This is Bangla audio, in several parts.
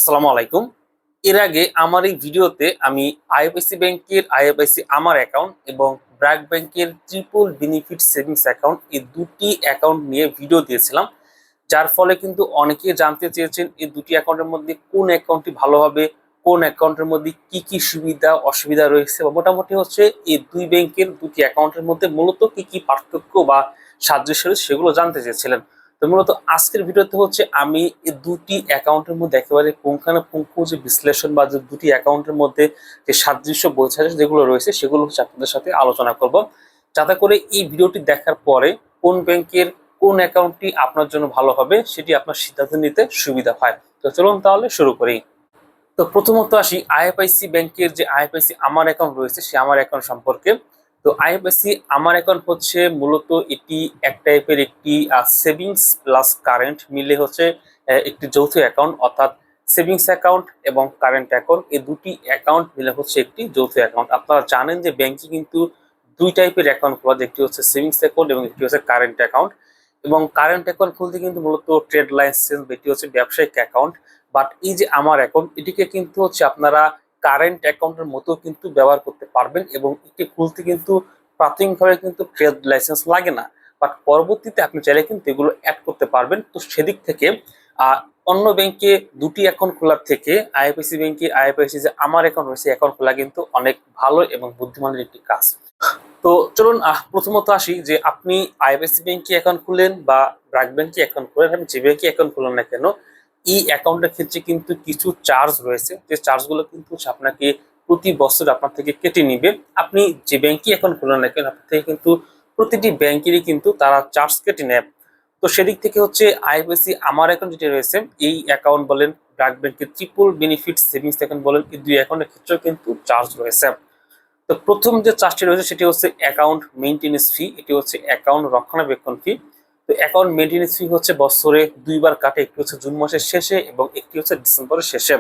আসসালামু আলাইকুম। এর আগে আমার এই ভিডিওতে আমি আইএফআইসি ব্যাংকের আইএফআইসি আমার অ্যাকাউন্ট এবং ব্র্যাক ব্যাংকের ট্রিপল বেনিফিট সেভিংস অ্যাকাউন্ট এই দুটি অ্যাকাউন্ট নিয়ে ভিডিও দিয়েছিলাম, যার ফলে কিন্তু অনেকে জানতে চেয়েছেন এই দুটি অ্যাকাউন্টের মধ্যে কোন অ্যাকাউন্টটি ভালো হবে, কোন অ্যাকাউন্টের মধ্যে কি কি সুবিধা অসুবিধা রয়েছে, বা মোটামুটি হচ্ছে এই দুই ব্যাংকের দুটি অ্যাকাউন্টের মধ্যে মূলত কি কি পার্থক্য বা সাদৃশ্য রয়েছে সেগুলো জানতে চেয়েছিলেন। তো মূলত আজকের ভিডিওতে হচ্ছে আমি এই দুটি অ্যাকাউন্টের মধ্যে একেবারে পুঙ্খানুপুঙ্খ যে বিশ্লেষণ বা যে দুটি অ্যাকাউন্টের মধ্যে যে সাদৃশ্য বৈসাদৃশ্য যেগুলো রয়েছে সেগুলো হচ্ছে আপনাদের সাথে আলোচনা করব, যাতে করে এই ভিডিওটি দেখার পরে কোন ব্যাংকের কোন অ্যাকাউন্টটি আপনার জন্য ভালো হবে সেটি আপনার সিদ্ধান্ত নিতে সুবিধা হয়। তো চলুন তাহলে শুরু করি। তো প্রথমত আসি আইএফআইসি ব্যাংকের যে আইএফআইসি আমার অ্যাকাউন্ট রয়েছে সে আমার অ্যাকাউন্ট সম্পর্কে। তো আইএফআইসি আমার অ্যাকাউন্ট হচ্ছে মূলত এটি এক টাইপের একটি সেভিংস প্লাস কারেন্ট মিলে হচ্ছে একটি যৌথ অ্যাকাউন্ট, অর্থাৎ সেভিংস অ্যাকাউন্ট এবং কারেন্ট অ্যাকাউন্ট এই দুটি অ্যাকাউন্ট মিলে হচ্ছে একটি যৌথ অ্যাকাউন্ট। আপনারা জানেন যে ব্যাংকে কিন্তু দুই টাইপের অ্যাকাউন্ট খোলা যায়, একটি হচ্ছে সেভিংস অ্যাকাউন্ট এবং একটি হচ্ছে কারেন্ট অ্যাকাউন্ট। এবং কারেন্ট অ্যাকাউন্ট খুলতে কিন্তু মূলত ট্রেড লাইসেন্স, এটি হচ্ছে ব্যবসায়িক অ্যাকাউন্ট। বাট এই যে আমার অ্যাকাউন্ট এটিকে কিন্তু হচ্ছে আপনারা কারেন্ট অ্যাকাউন্টের মতো কিন্তু ব্যবহার করতে পারবেন, এবং এটি খুলতে কিন্তু প্রাথমিকভাবে কিন্তু ট্রেড লাইসেন্স লাগে না, বাট পরবর্তীতে আপনি চাইলে কিন্তু এগুলো অ্যাড করতে পারবেন। তো সেদিক থেকে অন্য ব্যাংকে দুটি অ্যাকাউন্ট খোলার থেকে আইএফআইসি ব্যাংকে আইএফআইসি যে আমার অ্যাকাউন্ট রয়েছে অ্যাকাউন্ট খোলা কিন্তু অনেক ভালো এবং বুদ্ধিমানের একটি কাজ। তো চলুন প্রথমত আসি যে আপনি আইএফআইসি ব্যাংকে অ্যাকাউন্ট খুলেন বা ব্র্যাক ব্যাংকে অ্যাকাউন্ট খুলেন, আপনি যে ব্যাংকে অ্যাকাউন্ট খুলেন না কেন, এই অ্যাকাউন্টের ক্ষেত্রে কিন্তু কিছু চার্জ রয়েছে, যে চার্জগুলো কিন্তু আপনাকে প্রতি বছর আপনার থেকে কেটে নিবে। আপনি যে ব্যাংকে অ্যাকাউন্ট খুলেন না কেন আপনার থেকে কিন্তু প্রতিটি ব্যাংকেরই কিন্তু তারা চার্জ কেটে নেয়। তো সেদিক থেকে হচ্ছে আইএফআইসি আমার অ্যাকাউন্ট যেটি রয়েছে এই অ্যাকাউন্ট বলেন, ব্র্যাক ব্যাংকের ট্রিপল বেনিফিট সেভিংস অ্যাকাউন্ট বলেন, এই দুই অ্যাকাউন্টের ক্ষেত্রেও কিন্তু চার্জ রয়েছে। তো প্রথম যে চার্জটি রয়েছে সেটি হচ্ছে অ্যাকাউন্ট মেইনটেনেন্স ফি, এটি হচ্ছে অ্যাকাউন্ট রক্ষণাবেক্ষণ ফি। তো অ্যাকাউন্ট মেইনটেনেন্স ফি হচ্ছে বছরে দুইবার কাটে, একটি হচ্ছে জুন মাসের শেষে এবং একটি হচ্ছে ডিসেম্বরের শেষে।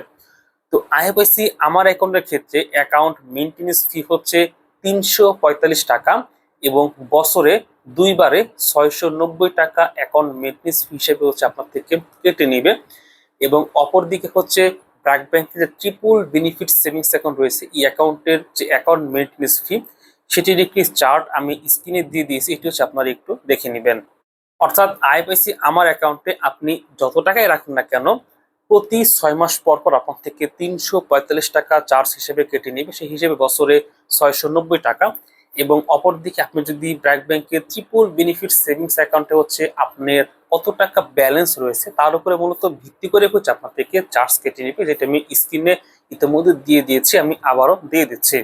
তো আইএফআইসি আমার অ্যাকাউন্টের ক্ষেত্রে অ্যাকাউন্ট মেইনটেনেন্স ফি হচ্ছে 345 টাকা, এবং বছরে দুইবারে 690 টাকা অ্যাকাউন্ট মেইনটেনেন্স ফি হিসেবে হচ্ছে আপনার থেকে কেটে নিবে। এবং অপরদিকে হচ্ছে ব্র্যাক ব্যাংকের যে ট্রিপল বেনিফিট সেভিংস অ্যাকাউন্ট রয়েছে এই অ্যাকাউন্টের যে অ্যাকাউন্ট মেইনটেনেন্স ফি সেটির একটি চার্ট আমি স্ক্রিনে দিয়ে দিয়েছি, এটি হচ্ছে আপনারা একটু দেখে নেবেন। অর্থাৎ আইএফআইসি আমার অ্যাকাউন্টে আপনি যত টাকাই রাখুন না কেন প্রতি 6 মাস পর পর আপনার থেকে 345 টাকা চার্জ হিসেবে কেটে নেবে, সেই হিসেবে বছরে 690 টাকা। এবং অপরদিকে আপনি যদি ব্র্যাক ব্যাংকের ট্রিপল বেনিফিট সেভিংস অ্যাকাউন্টে হচ্ছে আপনার কত টাকা ব্যালেন্স রয়েছে তার উপরে মূলত ভিত্তি করে হচ্ছে আপনার থেকে চার্জ কেটে নেবে, যেটা আমি স্ক্রিনে ইতিমধ্যে দিয়ে দিয়েছি, আমি আবারও দিয়ে দিচ্ছি।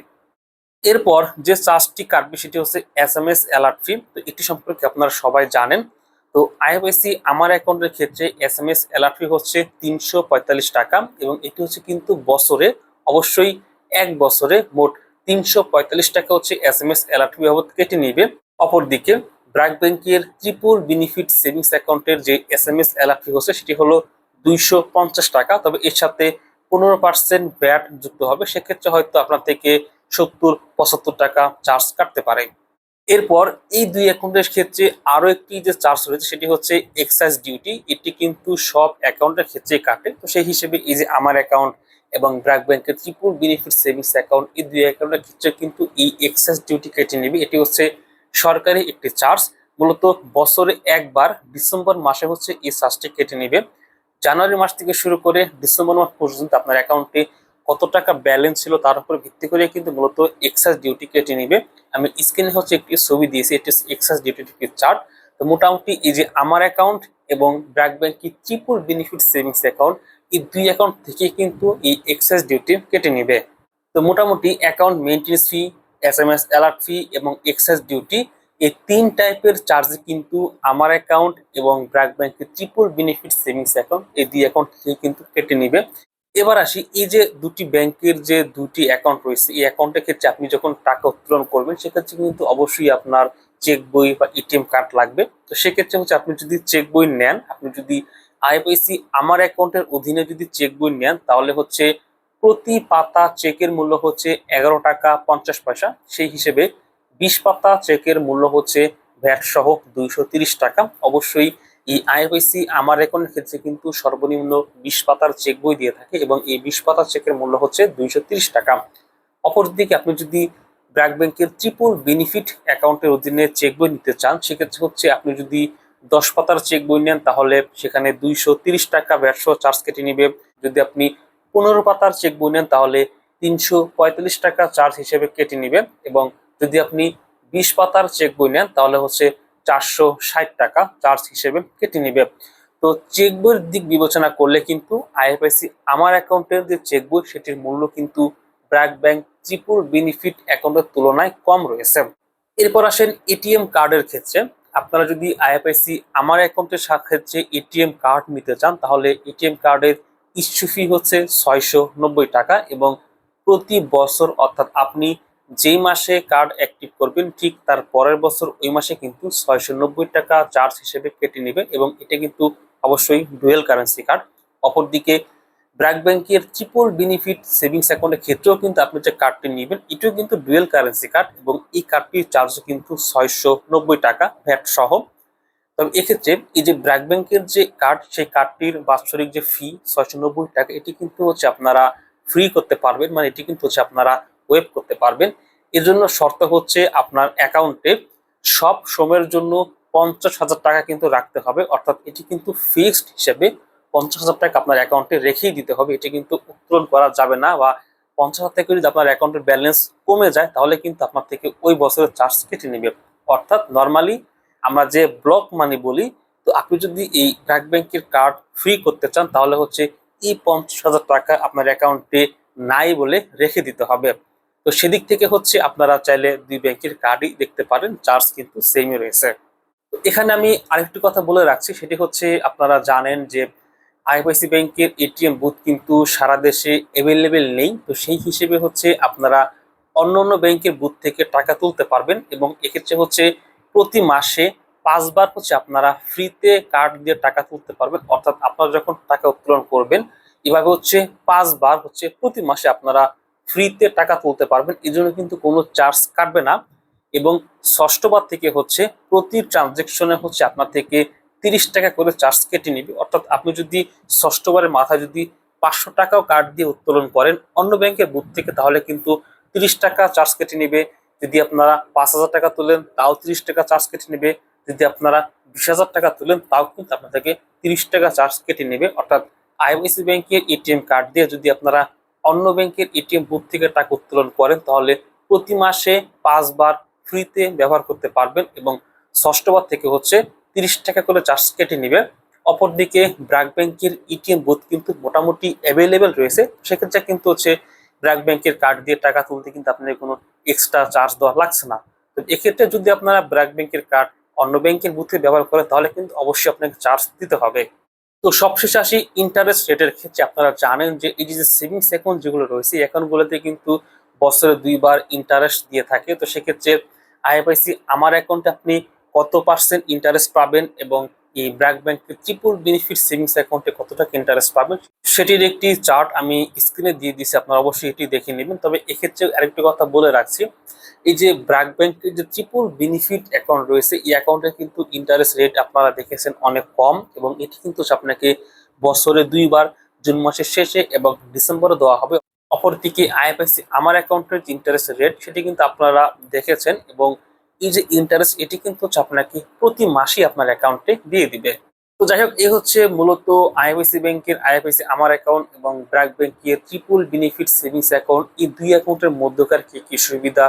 এরপর যে চার্জটি কাটবে সেটি হচ্ছে এসএমএস অ্যালার্ট ফি। তো এটি সম্পর্কে আপনারা সবাই জানেন। তো আইএফআইসি আমার অ্যাকাউন্টের ক্ষেত্রে এসএমএস অ্যালার্ট ফি হচ্ছে 345 টাকা, এবং এটি হচ্ছে কিন্তু বছরে, অবশ্যই এক বছরে মোট 345 টাকা হচ্ছে এসএমএস অ্যালার্ট ফি বাবদ কেটে নিবে। অপরদিকে ব্র্যাক ব্যাংকের ট্রিপল বেনিফিট সেভিংস অ্যাকাউন্টের যে এসএমএস অ্যালার্ট ফি হচ্ছে সেটি হলো 250 টাকা, তবে এর সাথে 15% ভ্যাট যুক্ত হবে, সেক্ষেত্রে হয়তো আপনার থেকে 70-75 টাকা চার্জ কাটতে পারে। এরপর এই দুই অ্যাকাউন্টের ক্ষেত্রে আরো একটি যে চার্জ রয়েছে সেটি হচ্ছে এক্সাইজ ডিউটি, এটি কিন্তু সব অ্যাকাউন্টের ক্ষেত্রে কাটে। তো সেই হিসেবে এই যে আমার অ্যাকাউন্ট এবং ব্র্যাক ব্যাংকের ট্রিপল বেনিফিট সেভিংস অ্যাকাউন্ট এই দুই অ্যাকাউন্টের ক্ষেত্রে কিন্তু এই এক্সাইজ ডিউটি কেটে নেবে, এটি হচ্ছে সরকারি একটি চার্জ। মূলত বছরে একবার ডিসেম্বর মাসে হচ্ছে এই চার্জটি কেটে নেবে। জানুয়ারি মাস থেকে শুরু করে ডিসেম্বর মাস পর্যন্ত আপনার অ্যাকাউন্টে কত টাকা ব্যালেন্স ছিল তার উপর ভিত্তি করে কিন্তু মূলত এক্সাইজ ডিউটি কেটে নিবে। আমি স্ক্রিনে হচ্ছে একটি ছবি দিয়েছি, এটি এক্সাইজ ডিউটি চার্ট। তো মোটামুটি এই যে আমার অ্যাকাউন্ট এবং ব্র্যাক ব্যাংকের ট্রিপল বেনিফিট সেভিংস অ্যাকাউন্ট এই দুই অ্যাকাউন্ট থেকে কিন্তু এই এক্সাইজ ডিউটি কেটে নিবে। তো মোটামুটি অ্যাকাউন্ট মেইনটেনেন্স ফি, এসএমএস অ্যালার্ট ফি এবং এক্সাইজ ডিউটি এই তিন টাইপের চার্জ কিন্তু আমার অ্যাকাউন্ট এবং ব্র্যাক ব্যাংকের ট্রিপল বেনিফিট সেভিংস অ্যাকাউন্ট এই দুই অ্যাকাউন্ট থেকে কিন্তু কেটে নিবে। এবার আসি এই যে দুটি ব্যাংকের যে দুটি অ্যাকাউন্ট রয়েছে এই অ্যাকাউন্টের ক্ষেত্রে আপনি যখন টাকা উত্তোলন করবেন সেক্ষেত্রে কিন্তু অবশ্যই আপনার চেক বই বা এটিএম কার্ড লাগবে। তো সেক্ষেত্রে হচ্ছে আপনি যদি চেক বই নেন, আপনি যদি আইএফআইসি আমার অ্যাকাউন্টের অধীনে যদি চেক বই নেন তাহলে হচ্ছে প্রতি পাতা চেকের মূল্য হচ্ছে 11 টাকা 50 পয়সা, সেই হিসেবে 20 পাতা চেকের মূল্য হচ্ছে ভ্যাট সহ 230 টাকা। অবশ্যই এই আইএফআইসি আমার অ্যাকাউন্টের ক্ষেত্রে কিন্তু সর্বনিম্ন 20 পাতার চেক বই দিয়ে থাকে এবং এই 20 পাতার চেকের মূল্য হচ্ছে 230 টাকা। অপরদিকে আপনি যদি ব্র্যাক ব্যাংকের ট্রিপল বেনিফিট অ্যাকাউন্টের অধীনে চেক বই নিতে চান, সেক্ষেত্রে হচ্ছে আপনি যদি 10 পাতার চেক বই নেন তাহলে সেখানে 230 টাকা ভ্যাট সহ চার্জ কেটে নিবে। যদি আপনি 15 পাতার চেক বই নেন তাহলে 345 টাকা চার্জ হিসেবে কেটে নিবে এবং যদি আপনি 20 পাতার চেক বই নেন তাহলে হচ্ছে 460 টাকা চার্জ হিসেবে কেটে নিবে। তো চেক বইয়ের দিক বিবেচনা করলে কিন্তু আইএফআইসি আমার অ্যাকাউন্টের যে চেক বই সেটির মূল্য কিন্তু ব্র্যাক ব্যাংক ট্রিপল বেনিফিট অ্যাকাউন্টের তুলনায় কম রয়েছে। এরপর আসেন এটিএম কার্ডের ক্ষেত্রে। আপনারা যদি আইএফআইসি আমার অ্যাকাউন্টের ক্ষেত্রে এটিএম কার্ড নিতে চান তাহলে এটিএম কার্ডের ইস্যু ফি হচ্ছে 690 টাকা এবং প্রতি বছর অর্থাৎ আপনি যেই মাসে কার্ড অ্যাক্টিভ করবেন ঠিক তার পরের বছর ওই মাসে কিন্তু 690 টাকা চার্জ হিসেবে কেটে নেবে এবং এটা কিন্তু অবশ্যই ডুয়েল কারেন্সি কার্ড। অপরদিকে ব্র্যাক ব্যাংকের ট্রিপল বেনিফিট সেভিংস অ্যাকাউন্টের ক্ষেত্রেও কিন্তু আপনি যে কার্ডটি নেবেন এটাও কিন্তু ডুয়েল কারেন্সি কার্ড এবং এই কার্ডটির চার্জ কিন্তু 690 টাকা ভ্যাট সহ। তবে এক্ষেত্রে এই যে ব্র্যাক ব্যাংকের যে কার্ড সেই কার্ডটির বাৎসরিক যে ফি 690 টাকা এটি কিন্তু হচ্ছে আপনারা ফ্রি করতে পারবেন, মানে এটি কিন্তু হচ্ছে আপনারা ওয়েব করতে পারবেন। এর জন্য শর্ত হচ্ছে আপনার অ্যাকাউন্টে সব সময়ের জন্য 50,000 টাকা কিন্তু রাখতে হবে, অর্থাৎ এটি কিন্তু ফিক্সড হিসেবে 50,000 টাকা আপনার অ্যাকাউন্টে রেখেই দিতে হবে, এটি কিন্তু উত্তোলন করা যাবে না। বা 50,000 টাকা যদি আপনার অ্যাকাউন্টের ব্যালেন্স কমে যায় তাহলে কিন্তু আপনার থেকে ওই বছরের চার্জ কেটে নেবে। অর্থাৎ নর্মালি আমরা যে ব্লক মানি বলি, তো আপনি যদি এই ব্র্যাক ব্যাংকের কার্ড ফ্রি করতে চান তাহলে হচ্ছে এই 50,000 টাকা আপনার অ্যাকাউন্টে নাই বলে রেখে দিতে হবে। তো সেদিক থেকে হচ্ছে আপনারা চাইলে দুই ব্যাংকের কার্ডই দেখতে পারেন, চার্জ কিন্তু সেমই রয়েছে। এখানে আমি আরেকটি কথা বলে রাখছি, সেটি হচ্ছে আপনারা জানেন যে আইএফআইসি ব্যাংকের এটিএম বুথ কিন্তু সারা দেশে অ্যাভেলেবেল নেই। তো সেই হিসেবে হচ্ছে আপনারা অন্য অন্য ব্যাংকের বুথ থেকে টাকা তুলতে পারবেন এবং এক্ষেত্রে হচ্ছে প্রতি মাসে 5 বার হচ্ছে আপনারা ফ্রিতে কার্ড দিয়ে টাকা তুলতে পারবেন। অর্থাৎ আপনারা যখন টাকা উত্তোলন করবেন এভাবে হচ্ছে 5 বার হচ্ছে প্রতি মাসে আপনারা ফ্রিতে টাকা তুলতে পারবেন, এই জন্য কিন্তু কোনো চার্জ কাটবে না। এবং ষষ্ঠবার থেকে হচ্ছে প্রতি ট্রানজেকশনে হচ্ছে আপনার থেকে 30 টাকা করে চার্জ কেটে নিবে। অর্থাৎ আপনি যদি ষষ্ঠবারের মাথায় যদি 500 টাকাও কার্ড দিয়ে উত্তোলন করেন অন্য ব্যাংকের বুথ থেকে তাহলে কিন্তু 30 টাকা চার্জ কেটে নিবে। যদি আপনারা 5,000 টাকা তোলেন তাও 30 টাকা চার্জ কেটে নেবে। যদি আপনারা 20,000 টাকা তোলেন তাও কিন্তু আপনার থেকে 30 টাকা চার্জ কেটে নেবে। অর্থাৎ আইএফআইসি ব্যাংকের এটিএম কার্ড দিয়ে যদি আপনারা অন্য ব্যাংকের এটিএম বুথ থেকে টাকা উত্তোলন করেন তাহলে প্রতি মাসে 5 বার ফ্রিতে ব্যবহার করতে পারবেন এবং ষষ্ঠবার থেকে হচ্ছে 30 টাকা করে চার্জ কেটে নেবে। অপরদিকে ব্র্যাক ব্যাংকের এটিএম বুথ কিন্তু মোটামুটি অ্যাভেলেবেল রয়েছে, সেক্ষেত্রে কিন্তু হচ্ছে ব্র্যাক ব্যাংকের কার্ড দিয়ে টাকা তুলতে কিন্তু আপনাদের কোনো এক্সট্রা চার্জ দেওয়া লাগছে না। তো এক্ষেত্রে যদি আপনারা ব্র্যাক ব্যাংকের কার্ড অন্য ব্যাংকের বুথে ব্যবহার করেন তাহলে কিন্তু অবশ্যই আপনাকে চার্জ দিতে হবে। তো সবশেষে আসি ইন্টারেস্ট রেটের ক্ষেত্রে। আপনারা জানেন যে এই যে সেভিংস অ্যাকাউন্ট যেগুলো রয়েছে এই অ্যাকাউন্টগুলোতে কিন্তু বছরে 2 বার ইন্টারেস্ট দিয়ে থাকে। তো সেক্ষেত্রে আইএফআইসি আমার অ্যাকাউন্টে আপনি কত পার্সেন্ট ইন্টারেস্ট পাবেন এবং এই ব্র্যাক ব্যাংকের ট্রিপল বেনিফিট সেভিংস অ্যাকাউন্টে কত টাকা ইন্টারেস্ট পাবেন সেটির একটি চার্ট আমি স্ক্রিনে দিয়ে দিয়েছি, আপনারা অবশ্যই এটি দেখে নেবেন। তবে এক্ষেত্রে আরেকটি কথা বলে রাখছি, এই যে ব্র্যাক ব্যাংকের যে ট্রিপল বেনিফিট অ্যাকাউন্ট রয়েছে এই অ্যাকাউন্টে কিন্তু ইন্টারেস্ট রেট আপনারা দেখেছেন অনেক কম এবং এটি কিন্তু আপনাকে বছরে 2 বার জুন মাসের শেষে এবং ডিসেম্বরে দেওয়া হবে। অপরদিকে আইএফআইসি আমার অ্যাকাউন্টের যে ইন্টারেস্ট রেট সেটি কিন্তু আপনারা দেখেছেন এবং এই যে ইন্টারেস্ট এটি কিন্তু আপনাকে প্রতি মাসে আপনার অ্যাকাউন্টে দিয়ে দিবে। তো যাই হোক, এই হচ্ছে মূলত আইএফআইসি ব্যাংকের আইএফআইসি আমার অ্যাকাউন্ট এবং ব্র্যাক ব্যাংকের ট্রিপল বেনিফিট সেভিংস অ্যাকাউন্ট, এই দুই অ্যাকাউন্টের মধ্যকার কি কি সুবিধা,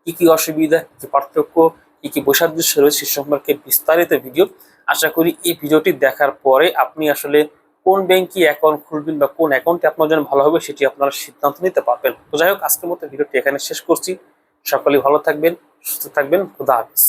কি কি অসুবিধা, কি পার্থক্য, কি কি বৈসাদৃশ্য রয়েছে সে সম্পর্কে বিস্তারিত ভিডিও। আশা করি এই ভিডিওটি দেখার পরে আপনি আসলে কোন ব্যাংকে অ্যাকাউন্ট খুলবেন বা কোন অ্যাকাউন্টে আপনার জন্য ভালো হবে সেটি আপনারা সিদ্ধান্ত নিতে পারবেন। তো যাই হোক, আজকের মতো ভিডিওটি এখানে শেষ করছি। সকলেই ভালো থাকবেন, সুস্থ থাকবেন, খুদা হাফেজ।